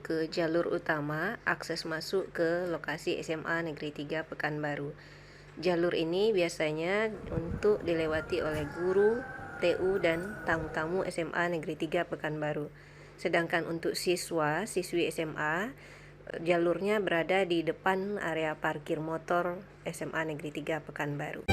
ke jalur utama akses masuk ke lokasi SMA Negeri 3 Pekanbaru. Jalur ini biasanya untuk dilewati oleh guru, TU, dan tamu-tamu SMA Negeri 3 Pekanbaru. Sedangkan untuk siswi SMA, jalurnya berada di depan area parkir motor SMA Negeri 3 Pekanbaru.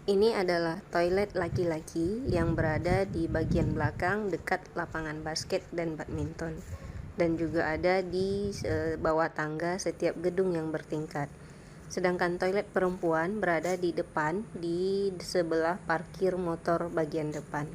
Ini adalah toilet laki-laki yang berada di bagian belakang dekat lapangan basket dan badminton, dan juga ada di bawah tangga setiap gedung yang bertingkat. Sedangkan toilet perempuan berada di depan di sebelah parkir motor bagian depan.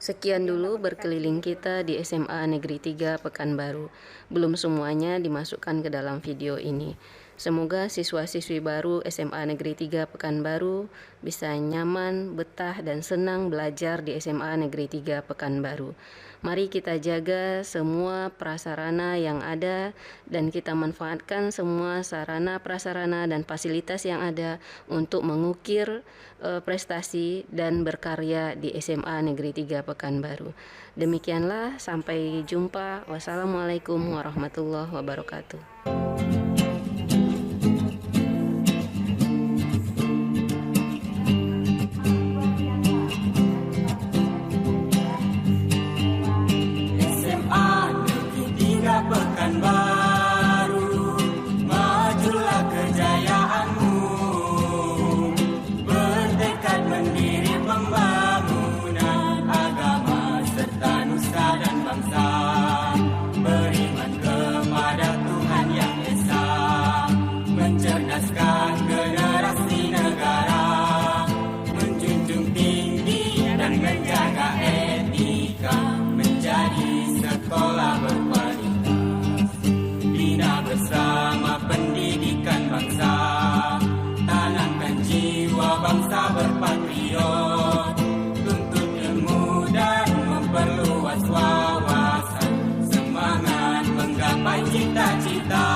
Sekian dulu berkeliling kita di SMA Negeri 3 Pekanbaru. Belum semuanya dimasukkan ke dalam video ini. Semoga siswa-siswi baru SMA Negeri 3 Pekanbaru bisa nyaman, betah, dan senang belajar di SMA Negeri 3 Pekanbaru. Mari kita jaga semua prasarana yang ada dan kita manfaatkan semua sarana, prasarana, dan fasilitas yang ada untuk mengukir prestasi dan berkarya di SMA Negeri 3 Pekanbaru. Demikianlah, sampai jumpa. Wassalamualaikum warahmatullahi wabarakatuh. Pekanbaru, majulah kejayaanmu. bangsa berpatriot, tuntut ilmu dan memperluas wawasan, semangat menggapai cita-cita.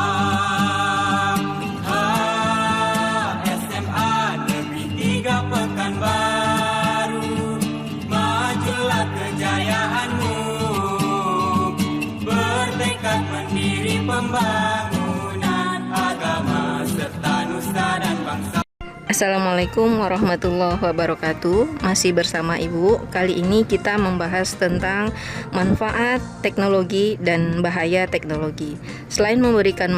SMA Negeri 3 Pekanbaru, majulah kejayaanmu, bertekad mendiri pembangunan agama serta nusa dan bangsa. Assalamualaikum warahmatullahi wabarakatuh. Masih bersama Ibu. Kali ini kita membahas tentang manfaat teknologi dan bahaya teknologi. Selain memberikan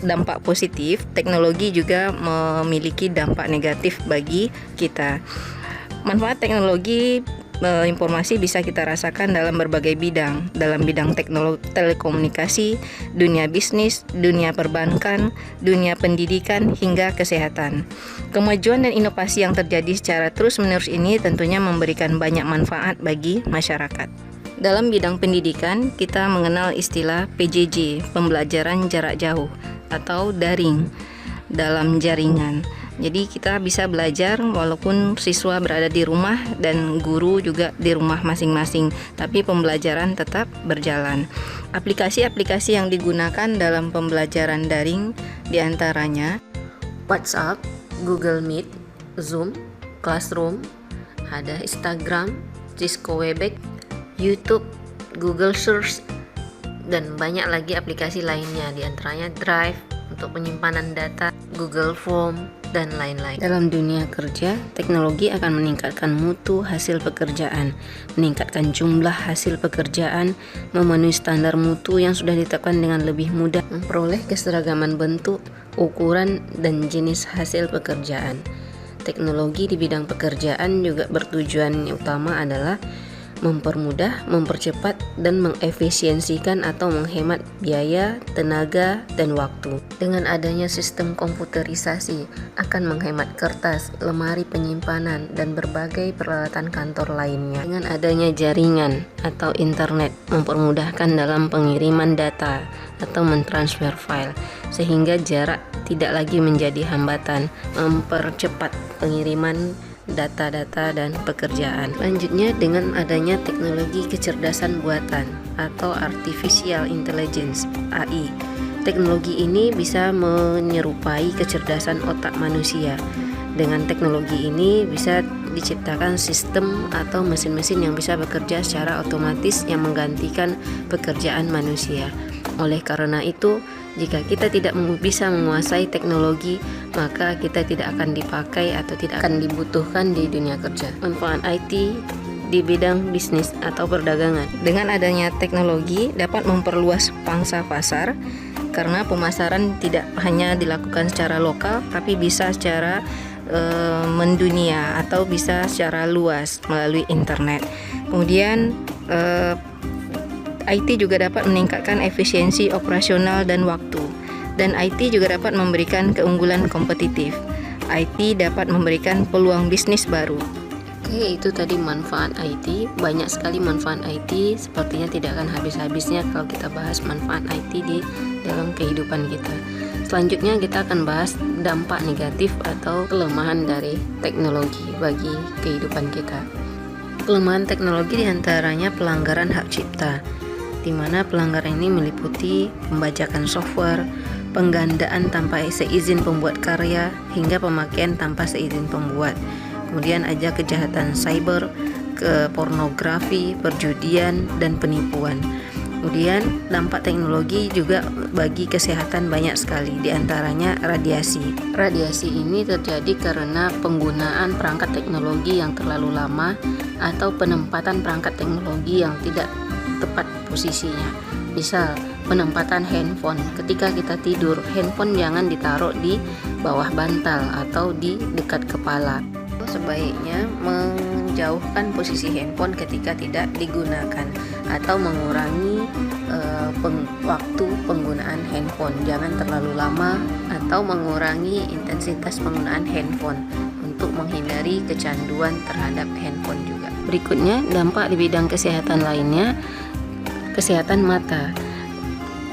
dampak positif, teknologi juga memiliki dampak negatif bagi kita. Manfaat teknologi informasi bisa kita rasakan dalam berbagai bidang, dalam bidang teknologi, telekomunikasi, dunia bisnis, dunia perbankan, dunia pendidikan, hingga kesehatan. Kemajuan dan inovasi yang terjadi secara terus-menerus ini tentunya memberikan banyak manfaat bagi masyarakat. Dalam bidang pendidikan, kita mengenal istilah PJJ, pembelajaran jarak jauh atau daring dalam jaringan. Jadi kita bisa belajar walaupun siswa berada di rumah dan guru juga di rumah masing-masing, tapi pembelajaran tetap berjalan. Aplikasi-aplikasi yang digunakan dalam pembelajaran daring diantaranya WhatsApp, Google Meet, Zoom, Classroom, ada Instagram, Cisco Webex, YouTube, Google Search, dan banyak lagi aplikasi lainnya, diantaranya Drive untuk penyimpanan data, Google Form, dan lain-lain. Dalam dunia kerja, teknologi akan meningkatkan mutu hasil pekerjaan, meningkatkan jumlah hasil pekerjaan, memenuhi standar mutu yang sudah ditetapkan dengan lebih mudah, memperoleh keseragaman bentuk, ukuran, dan jenis hasil pekerjaan. Teknologi di bidang pekerjaan juga bertujuan utama adalah mempermudah, mempercepat, dan mengefisiensikan atau menghemat biaya, tenaga, dan waktu. Dengan adanya sistem komputerisasi akan menghemat kertas, lemari penyimpanan, dan berbagai peralatan kantor lainnya. Dengan adanya jaringan atau internet mempermudahkan dalam pengiriman data atau mentransfer file, sehingga jarak tidak lagi menjadi hambatan, mempercepat pengiriman data-data dan pekerjaan. Selanjutnya, dengan adanya teknologi kecerdasan buatan atau artificial intelligence (AI), teknologi ini bisa menyerupai kecerdasan otak manusia. Dengan teknologi ini bisa diciptakan sistem atau mesin-mesin yang bisa bekerja secara otomatis yang menggantikan pekerjaan manusia. Oleh karena itu, jika kita tidak bisa menguasai teknologi, maka kita tidak akan dipakai atau tidak akan dibutuhkan di dunia kerja. Manfaat IT di bidang bisnis atau perdagangan. Dengan adanya teknologi dapat memperluas pangsa pasar karena pemasaran tidak hanya dilakukan secara lokal, tapi bisa secara mendunia atau bisa secara luas melalui internet. Kemudian IT juga dapat meningkatkan efisiensi operasional dan waktu, dan IT juga dapat memberikan keunggulan kompetitif. IT dapat memberikan peluang bisnis baru. Oke, itu tadi manfaat IT. Banyak sekali manfaat IT, sepertinya tidak akan habis-habisnya kalau kita bahas manfaat IT di dalam kehidupan kita. Selanjutnya kita akan bahas dampak negatif atau kelemahan dari teknologi bagi kehidupan kita. Kelemahan teknologi diantaranya pelanggaran hak cipta, di mana pelanggaran ini meliputi pembajakan software, penggandaan tanpa seizin pembuat karya, hingga pemakaian tanpa seizin pembuat. Kemudian ada kejahatan cyber, ke pornografi, perjudian, dan penipuan. Kemudian dampak teknologi juga bagi kesehatan banyak sekali, diantaranya radiasi. Radiasi ini terjadi karena penggunaan perangkat teknologi yang terlalu lama atau penempatan perangkat teknologi yang tidak tepat posisinya. Misal, penempatan handphone. Ketika kita tidur, handphone jangan ditaruh di bawah bantal atau di dekat kepala. Sebaiknya menjauhkan posisi handphone ketika tidak digunakan atau mengurangi waktu penggunaan handphone. Jangan terlalu lama atau mengurangi intensitas penggunaan handphone untuk menghindari kecanduan terhadap handphone juga. Berikutnya, dampak di bidang kesehatan lainnya, kesehatan mata.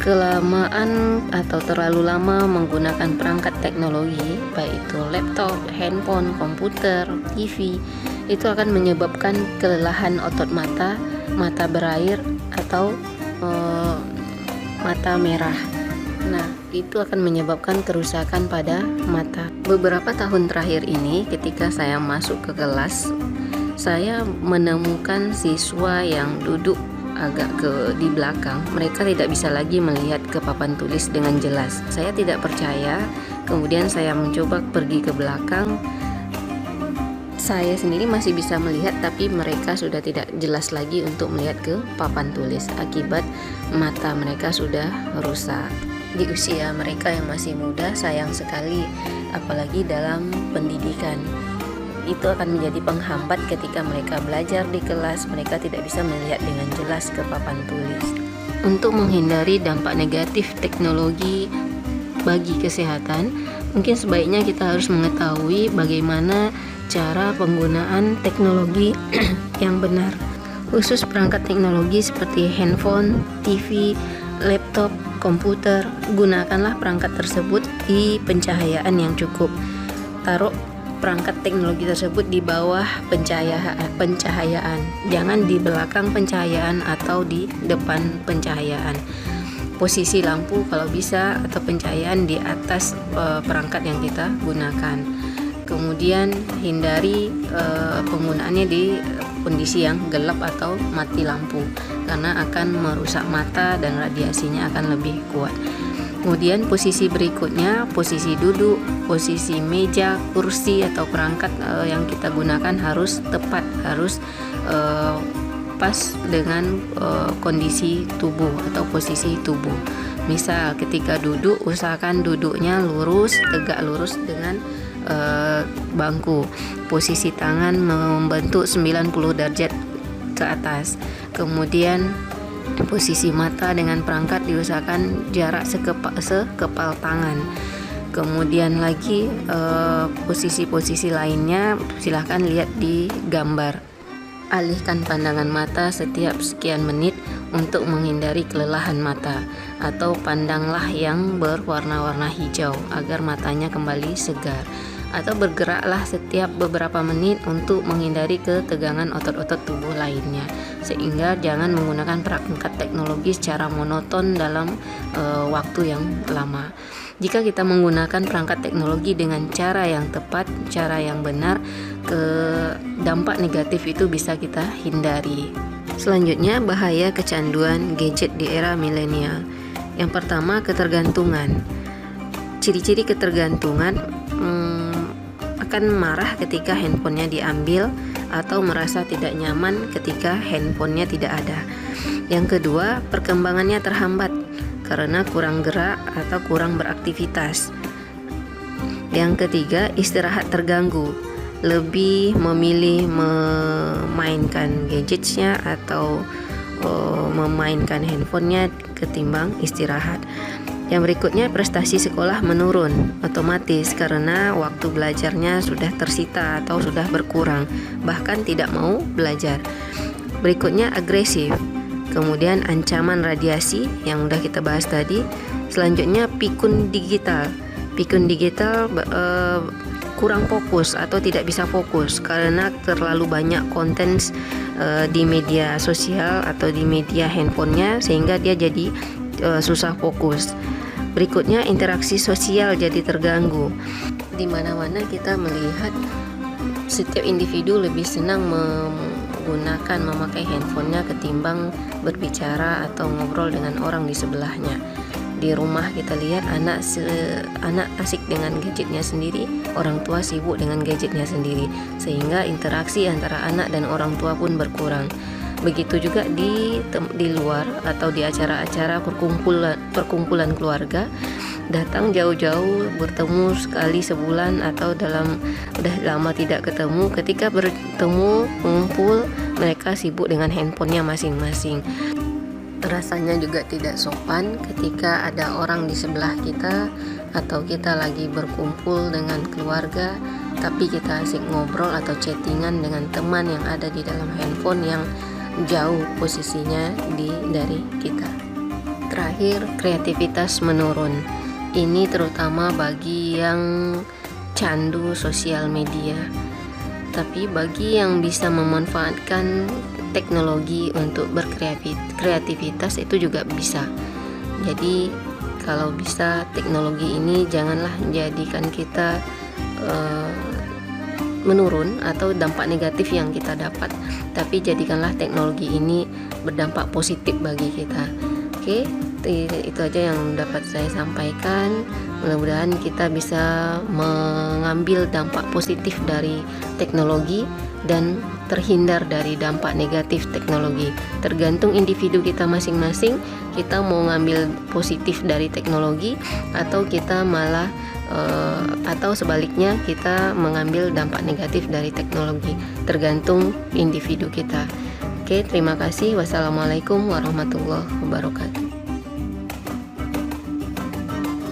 Kelamaan atau terlalu lama menggunakan perangkat teknologi, baik itu laptop, handphone, komputer, TV, itu akan menyebabkan kelelahan otot mata, mata berair, atau mata merah. Nah, itu akan menyebabkan kerusakan pada mata. Beberapa tahun terakhir ini, ketika saya masuk ke kelas, saya menemukan siswa yang duduk agak di belakang. Mereka tidak bisa lagi melihat ke papan tulis dengan jelas. Saya tidak percaya, kemudian saya mencoba pergi ke belakang. Saya sendiri masih bisa melihat, tapi mereka sudah tidak jelas lagi untuk melihat ke papan tulis akibat mata mereka sudah rusak. Di usia mereka yang masih muda, sayang sekali, apalagi dalam pendidikan. Itu akan menjadi penghambat ketika mereka belajar di kelas. Mereka tidak bisa melihat dengan jelas ke papan tulis. Untuk menghindari dampak negatif teknologi bagi kesehatan, mungkin sebaiknya kita harus mengetahui bagaimana cara penggunaan teknologi yang benar. Khusus perangkat teknologi seperti handphone, TV, laptop, komputer, gunakanlah perangkat tersebut di pencahayaan yang cukup. Taruh perangkat teknologi tersebut di bawah pencahayaan, jangan di belakang pencahayaan atau di depan pencahayaan. Posisi lampu kalau bisa atau pencahayaan di atas perangkat yang kita gunakan. Kemudian hindari penggunaannya di kondisi yang gelap atau mati lampu, karena akan merusak mata dan radiasinya akan lebih kuat. Kemudian posisi berikutnya, posisi duduk, posisi meja, kursi atau perangkat yang kita gunakan harus tepat, harus pas dengan kondisi tubuh atau posisi tubuh. Misal ketika duduk, usahakan duduknya lurus, tegak lurus dengan bangku. Posisi tangan membentuk 90 derajat ke atas. Kemudian posisi mata dengan perangkat diusahakan jarak sekepal tangan. Kemudian lagi posisi-posisi lainnya silahkan lihat di gambar. Alihkan pandangan mata setiap sekian menit untuk menghindari kelelahan mata, atau pandanglah yang berwarna-warna hijau agar matanya kembali segar, atau bergeraklah setiap beberapa menit untuk menghindari ketegangan otot-otot tubuh lainnya, sehingga jangan menggunakan perangkat teknologi secara monoton dalam waktu yang lama. Jika kita menggunakan perangkat teknologi dengan cara yang tepat, cara yang benar, dampak negatif itu bisa kita hindari. Selanjutnya, bahaya kecanduan gadget di era milenial. Yang pertama, ketergantungan. Ciri-ciri ketergantungan akan marah ketika handphonenya diambil atau merasa tidak nyaman ketika handphonenya tidak ada. Yang kedua, perkembangannya terhambat karena kurang gerak atau kurang beraktivitas. Yang ketiga, istirahat terganggu, lebih memilih memainkan gadgetnya atau memainkan handphonenya ketimbang istirahat. Yang berikutnya, prestasi sekolah menurun otomatis karena waktu belajarnya sudah tersita atau sudah berkurang, bahkan tidak mau belajar. Berikutnya, agresif. Kemudian ancaman radiasi yang udah kita bahas tadi. Selanjutnya, pikun digital. Pikun digital kurang fokus atau tidak bisa fokus karena terlalu banyak konten di media sosial atau di media handphonenya, sehingga dia jadi susah fokus. Berikutnya, interaksi sosial jadi terganggu. Di mana-mana kita melihat setiap individu lebih senang memakai handphonenya ketimbang berbicara atau ngobrol dengan orang di sebelahnya. Di rumah kita lihat anak asik dengan gadgetnya sendiri, orang tua sibuk dengan gadgetnya sendiri, sehingga interaksi antara anak dan orang tua pun berkurang. Begitu juga di luar atau di acara-acara perkumpulan keluarga, datang jauh-jauh, bertemu sekali sebulan atau udah lama tidak ketemu. Ketika bertemu mengumpul, mereka sibuk dengan handphonenya masing-masing. Rasanya juga tidak sopan ketika ada orang di sebelah kita atau kita lagi berkumpul dengan keluarga, tapi kita asik ngobrol atau chattingan dengan teman yang ada di dalam handphone yang jauh posisinya dari kita. Terakhir, kreativitas menurun. Ini terutama bagi yang candu sosial media. Tapi bagi yang bisa memanfaatkan teknologi untuk berkreativitas itu juga bisa. Jadi kalau bisa teknologi ini janganlah menjadikan kita menurun atau dampak negatif yang kita dapat, tapi jadikanlah teknologi ini berdampak positif bagi kita. Oke, itu aja yang dapat saya sampaikan. Mudah-mudahan kita bisa mengambil dampak positif dari teknologi dan terhindar dari dampak negatif teknologi. Tergantung individu kita masing-masing, kita mau ngambil positif dari teknologi atau kita malah atau sebaliknya kita mengambil dampak negatif dari teknologi. Tergantung individu kita. Oke, terima kasih. Wassalamualaikum warahmatullahi wabarakatuh.